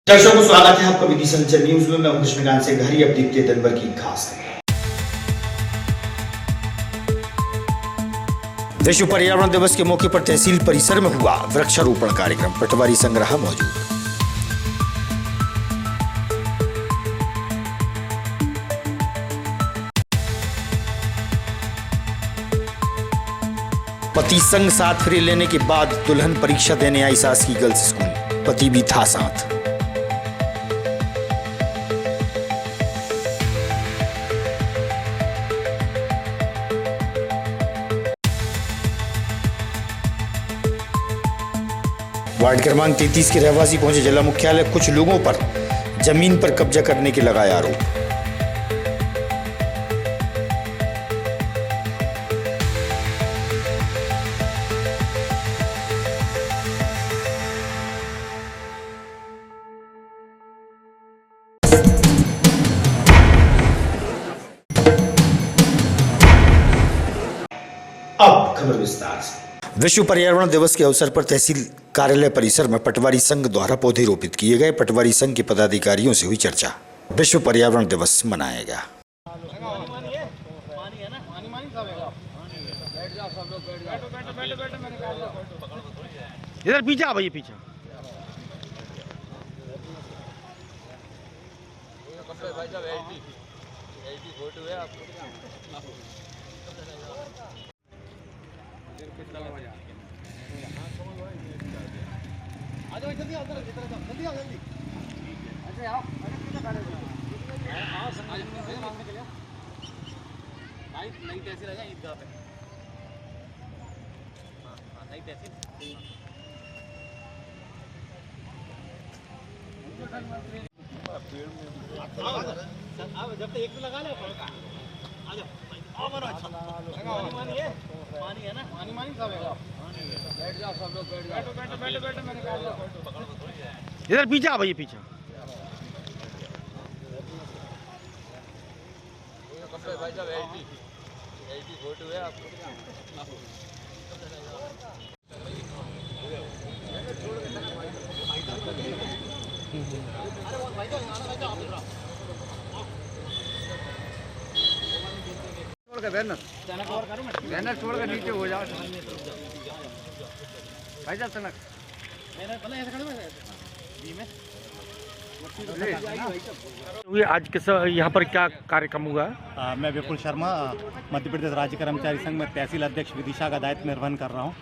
दर्शकों को स्वागत है आपका विधि संचर न्यूज में। मैं हूं कृष्णकांत से घरी। अब देखते हैं दिन भर की खास खबरें। विश्व पर्यावरण दिवस के मौके पर तहसील परिसर में हुआ वृक्षारोपण कार्यक्रम। पटवारी संग्रह मौजूद। पति संग साथ फेरे लेने के बाद दुल्हन परीक्षा देने आई सास की गर्ल्स स्कूल। पति भी था साथ। वार्ड क्रमांक 33 के रहवासी पहुंचे जिला मुख्यालय। कुछ लोगों पर जमीन पर कब्जा करने के लगाया आरोप। अब खबर विस्तार से। विश्व पर्यावरण दिवस के अवसर पर तहसील कार्यालय परिसर में पटवारी संघ द्वारा पौधे रोपित किए गए। पटवारी संघ के पदाधिकारियों से हुई चर्चा। विश्व पर्यावरण दिवस मनाया गया। इधर पीछा भैया पीछा। जल्दी आओ जल्दी। अच्छा आओ नई तहसील आ जाए ईदगाह पे। नई तहसील जब तक एक तो लगा ले आ जाओ। पानी है ना, पानी सब है। बैठ जाओ सब लोग, बैठो मैंने कहा। इधर पीछा भैया पीछा। भाई साहब एटी फोटो है आपको। बैनर छोड़ कर नीचे हो जाओ भाई साहब। तनक आज किस यहाँ पर क्या कार्यक्रम हुआ? मैं विपुल शर्मा मध्य प्रदेश राज्य कर्मचारी संघ में तहसील अध्यक्ष विदिशा का दायित्व निर्वहन कर रहा हूँ।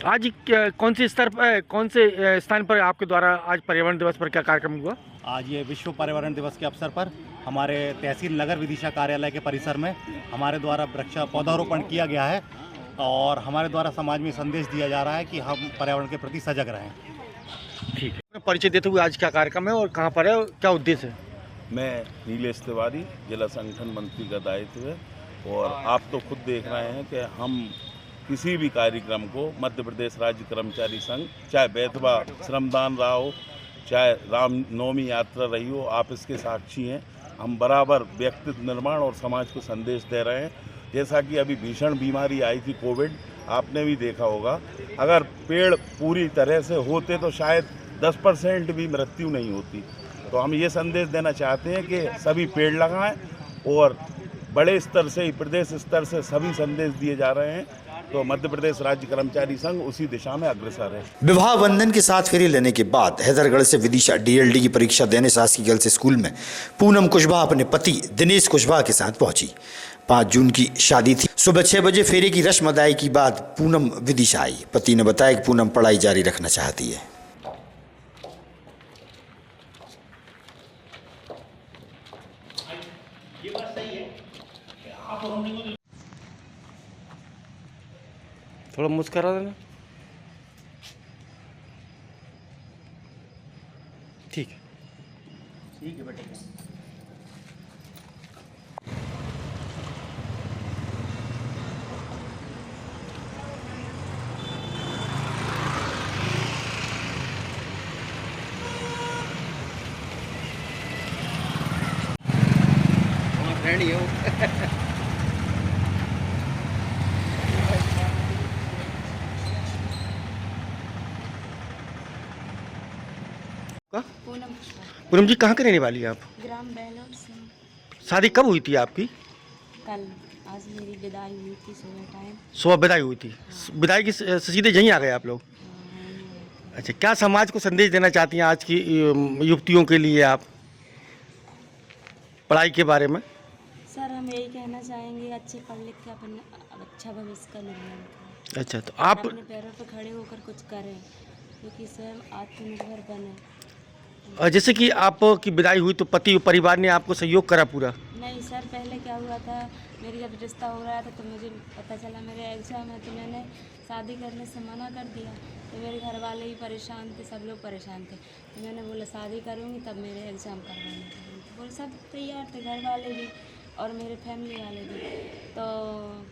आज कौन से स्तर पर, कौन से स्थान पर आपके द्वारा आज पर्यावरण दिवस पर क्या कार्यक्रम हुआ? आज ये विश्व पर्यावरण दिवस के अवसर पर हमारे तहसील नगर विदिशा कार्यालय के परिसर में हमारे द्वारा पौधारोपण किया गया है और हमारे द्वारा समाज में संदेश दिया जा रहा है कि हम पर्यावरण के प्रति सजग रहें। ठीक है, परिचय देते हुए आज क्या कार्यक्रम है और कहाँ पर है, क्या उद्देश्य है? मैं नीलेश तिवारी, जिला संगठन मंत्री का दायित्व है और आप तो खुद देख रहे हैं कि हम किसी भी कार्यक्रम को मध्य प्रदेश राज्य कर्मचारी संघ, चाहे बेतवा श्रमदान रहा हो, चाहे रामनवमी यात्रा रही हो, आप इसके साक्षी हैं। हम बराबर व्यक्तित्व निर्माण और समाज को संदेश दे रहे हैं। जैसा कि अभी भीषण बीमारी आई थी कोविड, आपने भी देखा होगा, अगर पेड़ पूरी तरह से होते तो शायद 10% भी मृत्यु नहीं होती। तो हम ये संदेश देना चाहते हैं कि सभी पेड़ लगाएं और बड़े स्तर से, प्रदेश स्तर से सभी संदेश दिए जा रहे हैं। तो मध्य प्रदेश राज्य कर्मचारी संघ उसी दिशा में अग्रसर है। विवाह बंधन के साथ फेरे लेने के बाद हैदरगढ़ से विदिशा डीएलडी की परीक्षा देने शासकीय गर्ल्स स्कूल में पूनम कुशवाहा अपने पति दिनेश कुशवाहा के साथ पहुंची। 5 जून की शादी थी। सुबह 6 बजे फेरे की रस्म अदाई के बाद पूनम विदिशा आई। पति ने बताया कि पूनम पढ़ाई जारी रखना चाहती है। थोड़ा मुस्कुरा देना। ठीक है, ठीक है बेटे। फ्रेंड ही हो। पूनम पूनम जी कहाँ के रहने वाली हैं आप? ग्राम बेलोड से। शादी कब हुई थी आपकी? कल आज मेरी विदाई हुई थी सुबह टाइम। सुबह विदाई हुई थी। विदाई की सीधे यहीं आ गए आप लोग? अच्छा, क्या समाज को संदेश देना चाहती हैं आज की युवतियों के लिए आप पढ़ाई के बारे में? सर हम यही कहना चाहेंगे अच्छे पढ़ लिख के अपन अच्छा भविष्य का निर्माण करें। अच्छा, तो आप अपने पैरों पर खड़े होकर कुछ करें क्योंकि स्वयं आत्मनिर्भर बने। जैसे कि आपकी विदाई हुई तो पति और परिवार ने आपको सहयोग करा पूरा? नहीं सर, पहले क्या हुआ था, मेरी जब रिश्ता हो रहा था तो मुझे पता चला मेरे एग्जाम है तो मैंने शादी करने से मना कर दिया। तो मेरे घर वाले भी परेशान थे, सब लोग परेशान थे। तो मैंने बोला शादी करूँगी तब मेरे एग्ज़ाम करवाने करूँगी। तो बोले सब तैयार थे, घर वाले भी और मेरे फैमिली वाले भी। तो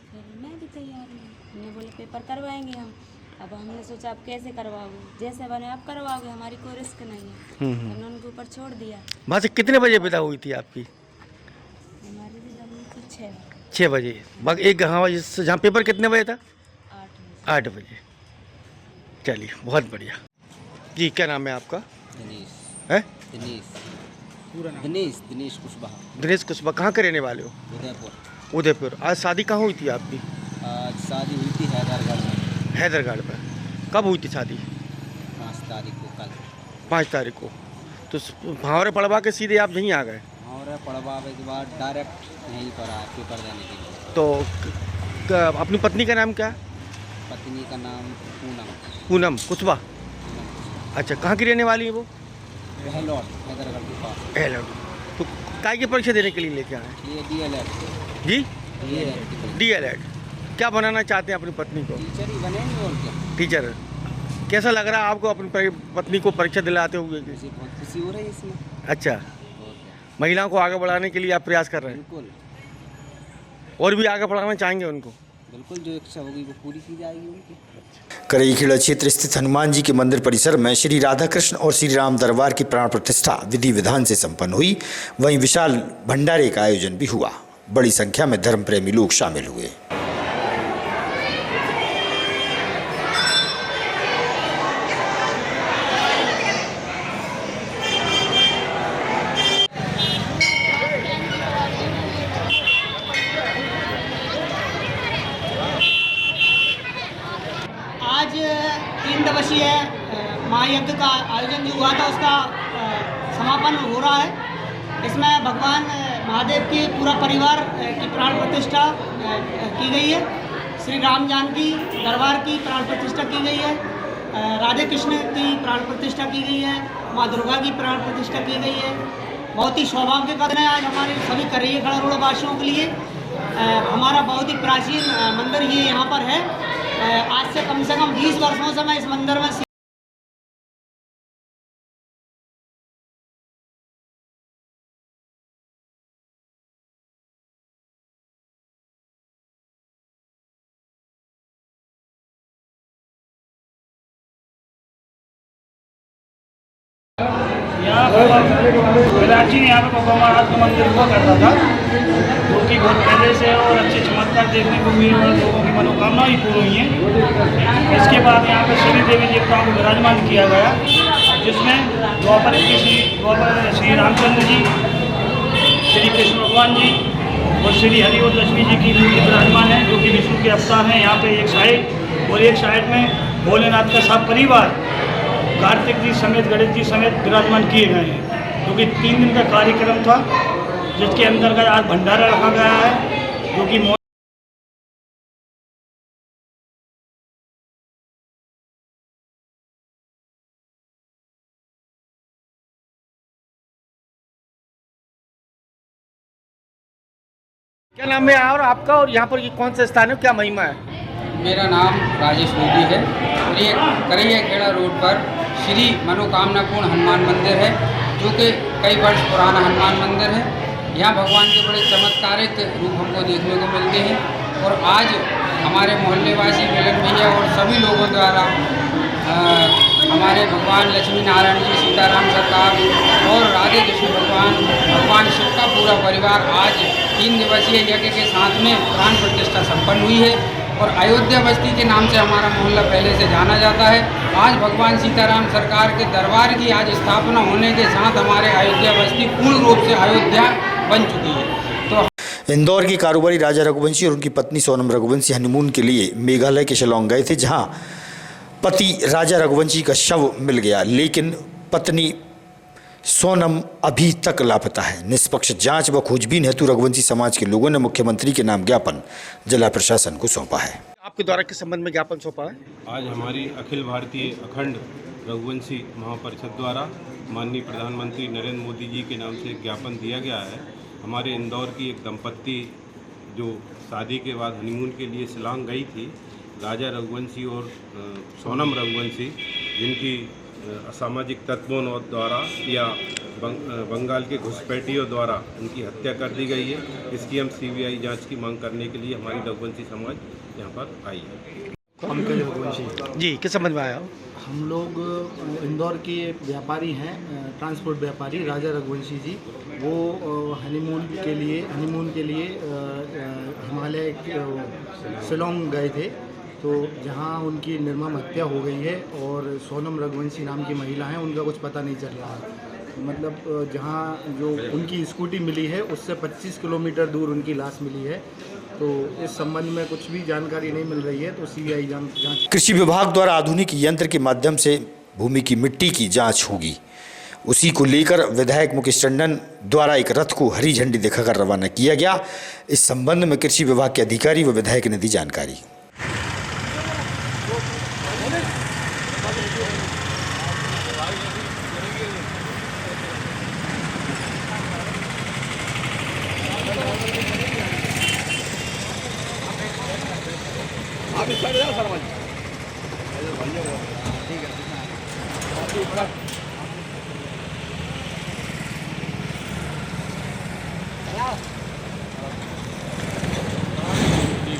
फिर मैं भी तैयार हूँ। हमने बोले पेपर करवाएंगे हम। अब हमने सोचा आप कैसे करवाओगे, जैसे बने आप करवाओगे, हमारी कोई रिस्क नहीं है। तो हमने उनके ऊपर छोड़ दिया। वहाँ से कितने बजे विदा हुई थी आपकी? हमारी भी दम थी 6 6 बजे। एक हाँ, जहाँ पेपर कितने बजे था? 8 बजे। चलिए बहुत बढ़िया जी। क्या नाम है आपका? दिनेश। है दिनेश दिनेश कुशवाहा। दिनेश कुशवाहा। कहाँ के रहने वाले हो? उदयपुर। उदयपुर। आज शादी कहाँ हुई थी आपकी? आज शादी हुई थी हैदराबाद में। हैदराबाद पर। कब हुई थी शादी? 5 तारीख को कल। 5 तारीख को। तो भावरे पड़वा के सीधे आप यहीं आ गए? और पढ़वाने के बाद डायरेक्ट यहीं पर आया पेपर देने के लिए। तो अपनी पत्नी का नाम क्या है? पत्नी का नाम पूनम। पूनम कुशवाहा। अच्छा, कहाँ की रहने वाली है वो? बेलोड हैदराबाद के पास। हैदराबाद। तो काय की परीक्षा देने के लिए लेके आए? ये DLED। जी, DLED। DLED। क्या बनाना चाहते हैं अपनी पत्नी को? टीचर ही बनेंगे और क्या। टीचर। कैसा लग रहा है आपको अपनी पत्नी को परीक्षा दिलाते हुए? मुझे बहुत खुशी हो रही है इसमें। अच्छा, और क्या। महिलाओं को आगे बढ़ाने के लिए आप प्रयास कर रहे हैं? बिल्कुल और भी आगे बढ़ाना चाहेंगे उनको? बिल्कुल, जो इच्छा होगी वो पूरी की जाएगी उनकी। करईखेड़ा क्षेत्र स्थित हनुमान जी के मंदिर परिसर में श्री राधाकृष्ण और श्री राम दरबार की प्राण प्रतिष्ठा विधि विधान से संपन्न हुई। वहीं विशाल भंडारे का आयोजन भी हुआ। बड़ी संख्या में धर्म प्रेमी लोग शामिल हुए। आज 3 दिवसीय महायज्ञ का आयोजन जो हुआ था उसका समापन हो रहा है। इसमें भगवान महादेव की पूरा परिवार की प्राण प्रतिष्ठा की गई है। श्री राम जानकी दरबार की प्राण प्रतिष्ठा की गई है। राधे कृष्ण की प्राण प्रतिष्ठा की गई है। माँ दुर्गा की प्राण प्रतिष्ठा की गई है। बहुत ही सौभाग्य का दिन है आज हमारे सभी करईखेड़ा रोड वासियों के लिए। हमारा बहुत ही प्राचीन मंदिर ये यहाँ पर है। आज से कम 20 वर्षों से मैं इस मंदिर में यहाँ प्राचीन यहाँ पे भगवान महाराज का मंदिर हुआ करता था, जो कि बहुत पहले से और अच्छे चमत्कार देखने को मिले और लोगों की मनोकामना ही पूरी हुई है। इसके बाद यहाँ पे श्री देवी देवताओं को विराजमान किया गया, जिसमें द्वापर श्री रामचंद्र जी, श्री कृष्ण भगवान जी और श्री हरि और लक्ष्मी जी की मूर्ति विराजमान है, जो कि विष्णु के अवतार हैं। यहाँ पे एक साइड और एक साइड में भोलेनाथ का सब परिवार कार्तिक जी समेत गणेश जी समेत विराजमान किए गए हैं, जो कि 3 दिन का कार्यक्रम था, जिसके अंतर्गत आज भंडारा रखा गया है, जो कि क्या नाम है और आपका, और यहाँ पर ये कौन सा स्थान है, क्या महिमा है? मेरा नाम राजेश मोदी है और ये करईखेड़ा रोड पर श्री मनोकामना पूर्ण हनुमान मंदिर है, जो कि कई वर्ष पुराना हनुमान मंदिर है। यहाँ भगवान के बड़े चमत्कारिक रूप हमको देखने को मिलते हैं और आज हमारे मोहल्लेवासी मिलन भैया और सभी लोगों द्वारा हमारे भगवान लक्ष्मी नारायण जी, सीताराम सरकार और राधे कृष्ण भगवान शिव का पूरा परिवार आज 3 दिवसीय यज्ञ के साथ में प्राण प्रतिष्ठा संपन्न हुई है और अयोध्या बस्ती के नाम से हमारा मोहल्ला पहले से जाना जाता है। आज भगवान सीताराम सरकार के दरबार की आज स्थापना होने के साथ हमारे अयोध्या बस्ती पूर्ण रूप से अयोध्या बन चुकी है। तो इंदौर के कारोबारी राजा रघुवंशी और उनकी पत्नी सोनम रघुवंशी हनीमून के लिए मेघालय के शिलांग गए थे, जहां पति राजा रघुवंशी का शव मिल गया, लेकिन पत्नी सोनम अभी तक लापता है। निष्पक्ष जांच व खोजबीन हेतु रघुवंशी समाज के लोगों ने मुख्यमंत्री के नाम ज्ञापन जिला प्रशासन को सौंपा है। आपके द्वारा किस संबंध में ज्ञापन सौंपा है? आज हमारी अखिल भारतीय अखंड रघुवंशी महापरिषद द्वारा माननीय प्रधानमंत्री नरेंद्र मोदी जी के नाम से ज्ञापन दिया गया है। हमारे इंदौर की एक दंपत्ति जो शादी के बाद हनीमून के लिए शिलांग गई थी, राजा रघुवंशी और सोनम रघुवंशी, जिनकी असामाजिक तत्वों द्वारा या बंगाल के घुसपैठियों द्वारा उनकी हत्या कर दी गई है। इसकी हम सीबीआई जांच की मांग करने के लिए हमारी रघुवंशी समाज यहाँ पर आई है। पंकज रघुवंशी जी, किस संबंध में आया हो? हम लोग इंदौर के व्यापारी हैं, ट्रांसपोर्ट व्यापारी राजा रघुवंशी जी। वो हनीमून के लिए हिमालय शिलांग गए थे, तो जहां उनकी निर्मम हत्या हो गई है और सोनम रघुवंशी नाम की महिला हैं, उनका कुछ पता नहीं चल रहा है। मतलब जहां जो उनकी स्कूटी मिली है उससे 25 किलोमीटर दूर उनकी लाश मिली है। तो इस संबंध में कुछ भी जानकारी नहीं मिल रही है, तो सीबीआई जांच। कृषि विभाग द्वारा आधुनिक यंत्र के माध्यम से भूमि की मिट्टी की जांच होगी। उसी को लेकर विधायक मुकेश टंडन द्वारा एक रथ को हरी झंडी दिखाकर रवाना किया गया। इस संबंध में कृषि विभाग के अधिकारी व विधायक ने दी जानकारी।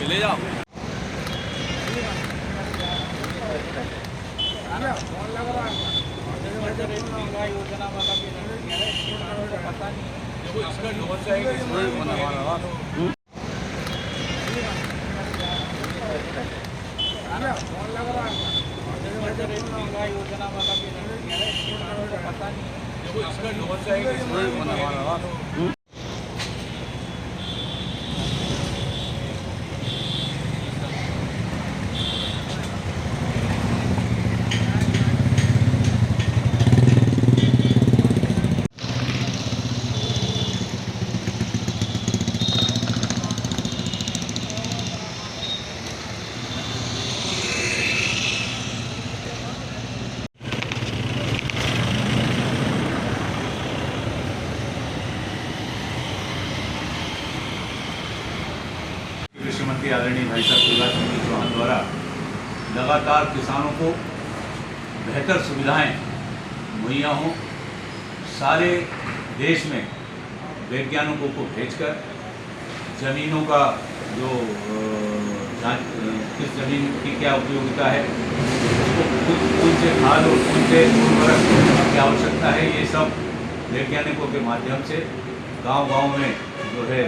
ले जाओ। कृषि मंत्री आदरणीय भाई साहब शिवराज सिंह चौहान द्वारा लगातार किसानों को बेहतर सुविधाएं मुहैया हों, सारे देश में वैज्ञानिकों को भेजकर ज़मीनों का जो किस ज़मीन की क्या उपयोगिता है, कौन से खाद और कौन से उर्वरक की आवश्यकता है, ये सब वैज्ञानिकों के माध्यम से गांव-गांव में जो है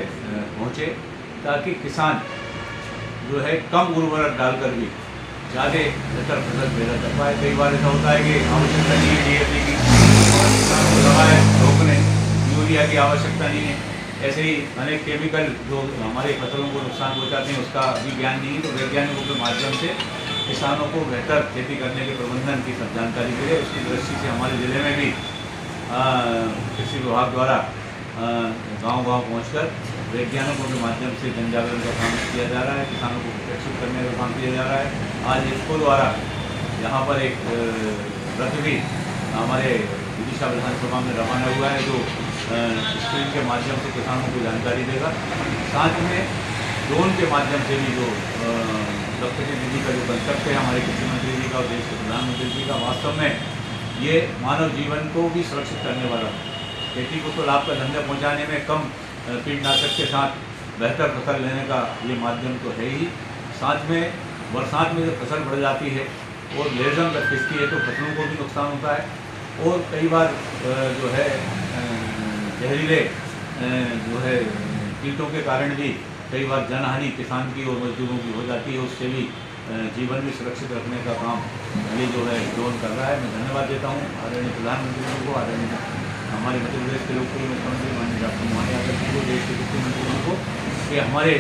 पहुँचे, ताकि किसान जो है कम उर्वरक डालकर भी ज़्यादा बेहतर फसल पैदा कर पाए। कई बार ऐसा होता है कि आवश्यकता नहीं है DAP की और किसान को दवा है रोकने, यूरिया की आवश्यकता नहीं है। ऐसे ही अनेक केमिकल जो हमारे फसलों को नुकसान पहुँचाते हैं उसका भी ज्ञान नहीं है। तो वैज्ञानिकों के माध्यम से किसानों को बेहतर खेती करने के प्रबंधन की सब जानकारी मिले, उसकी दृष्टि से हमारे ज़िले में भी कृषि विभाग द्वारा गांव-गांव पहुंचकर वैज्ञानिकों के माध्यम से जन जागरण का काम किया जा रहा है, किसानों को प्रशिक्षित करने का काम किया जा रहा है। आज इसको द्वारा यहाँ पर एक रथ भी हमारे विदिशा विधानसभा में रवाना हुआ है, जो स्क्रीन के माध्यम से किसानों को जानकारी देगा। साथ में ड्रोन के माध्यम से भी जो डॉक्टर दीदी का जो कंसेप्ट है हमारे कृषि मंत्री जी का और देश के प्रधानमंत्री जी का, वास्तव में ये मानव जीवन को भी सुरक्षित करने वाला है। खेती को तो लाभ का धंधा पहुँचाने में कम कीटनाशक के साथ बेहतर फसल लेने का ये माध्यम तो है ही। साथ में बरसात में जब फसल बढ़ जाती है और लेजम जब खिसती है तो फसलों को भी नुकसान होता है और कई बार जो है जहरीले जो है कीटों के कारण भी कई बार जनहानि किसान की और मजदूरों की हो जाती है, उससे भी जीवन भी सुरक्षित रखने का काम ये जो है ड्रोन कर रहा है। मैं धन्यवाद देता हूँ आदरणीय प्रधानमंत्री जी को, आदरणीय हमारे मध्य प्रदेश के लोकप्रिय मुख्यमंत्री माननीय डॉक्टर मोहन यादव जी को, देश के वित्त मंत्री को, कि हमारे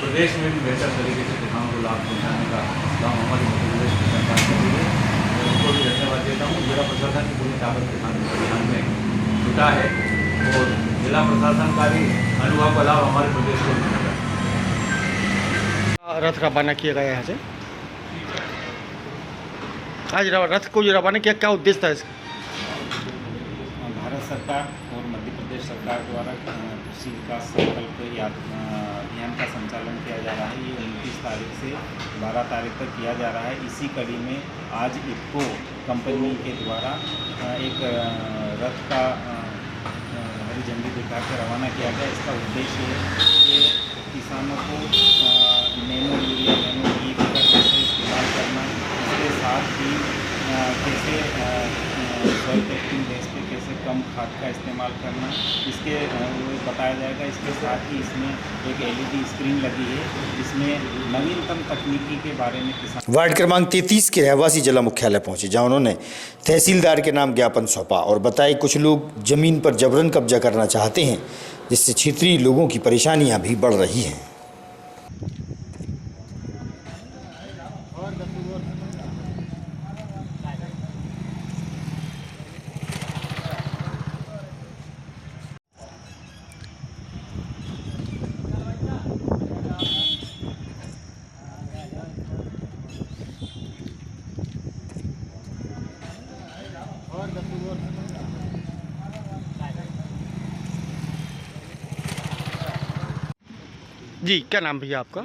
प्रदेश में भी बेहतर तरीके से किसानों को लाभ पहुँचाने का काम हमारे मध्य प्रदेश की सरकार कर रही है। मैं उनको भी धन्यवाद देता हूँ। जिला प्रशासन की पूरी ताकत किसान अभियान में जुटा है और जिला प्रशासन का भी अनुभव का लाभ हमारे प्रदेश को मिलेगा। रथ रवाना किया गया यहाँ से, आज रथ को जो रवाना किया, क्या उद्देश्य था इसका? भारत सरकार और मध्य प्रदेश सरकार द्वारा कृषि विकास संकल्प अभियान का संचालन किया जा रहा है। ये 29 तारीख से 12 तारीख तक किया जा रहा है। इसी कड़ी में आज इफ्को कंपनी के द्वारा एक रथ का हरी झंडी दिखाकर रवाना किया गया। इसका उद्देश्य है कि किसानों को नैनो यूरिया, नैनो DAP का कैसे इस्तेमाल करना, इसके साथ ही कैसे सॉइल टेस्टिंग बेस पे कैसे कम खाद का इस्तेमाल करना, इसके बताया जाएगा। इसके साथ ही इसमें एक LED स्क्रीन लगी है, जिसमें नवीनतम तकनीकी के बारे में किसान। वार्ड क्रमांक 33 के रहवासी जिला मुख्यालय पहुंचे, जहां उन्होंने तहसीलदार के नाम ज्ञापन सौंपा और बताया कुछ लोग जमीन पर जबरन कब्जा करना चाहते हैं, जिससे क्षेत्रीय लोगों की परेशानियां भी बढ़ रही हैं। जी, क्या नाम भैया आपका?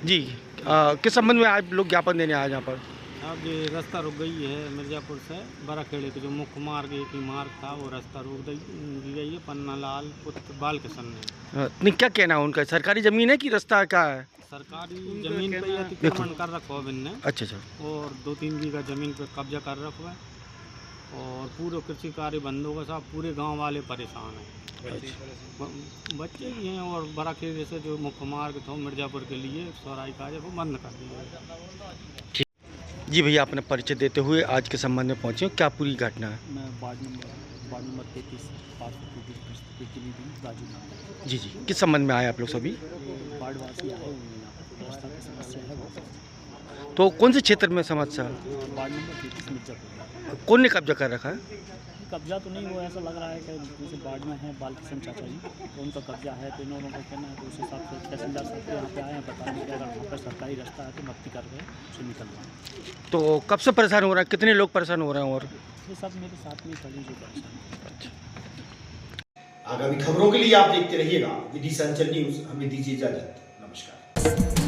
जी, किस संबंध में आप लोग ज्ञापन देने आए यहाँ पर? अब ये रास्ता रुक गई है मिर्ज़ापुर से बराखेड़े के जो मुख्य मार्ग एक ही मार्ग था, वो रास्ता रोक दी गई है। पन्ना लाल पुत्र बालकिशन ने। नहीं, क्या कहना है उनका? सरकारी ज़मीन है कि रास्ता क्या है? सरकारी ज़मीन पे अतिक्रमण कर रखा है इनने। अच्छा, और 2-3 बीघा ज़मीन पे कब्जा कर रखा है और पूरे कृषि कार्य बंद होगा साहब। पूरे गांव वाले परेशान हैं। बच्चे भी हैं और बराखेड़े से जो मुख्य मार्ग था मिर्ज़ापुर के लिए सौराई का है, वो बंद कर दिया। जी भैया, अपने परिचय देते हुए आज के संबंध में पहुँचे, क्या पूरी घटना है? मैं वार्ड नंबर 33 राजू। जी, किस संबंध में आए आप लोग सभी? वार्डवासी आए हुए हैं, रास्ता की समस्या है वो। तो कौन से क्षेत्र में समस्या? Ward number 33 Mirzapur. कौन ने कब्जा कर रखा है? कब्जा तो नहीं हुआ, ऐसा लग रहा है कि जैसे वार्ड में है बालकिशन चाचा जी, तो उनका कब्जा है, तो इन लोगों का कहना है। तो उस हिसाब से तहसीलदार साहब यहाँ पे आए हैं बताने के, अगर वहाँ पर सरकारी रास्ता है तो मक्ति कर रहे हैं, उससे निकल रहे हैं। तो कब से परेशान हो रहा है? कितने लोग परेशान हो रहे हैं? और ये सब मेरे साथ में खड़ी जो परेशान। आगामी खबरों के लिए आप देखते रहिएगा विधि संचल न्यूज़। हमें दीजिए इजाजत। नमस्कार।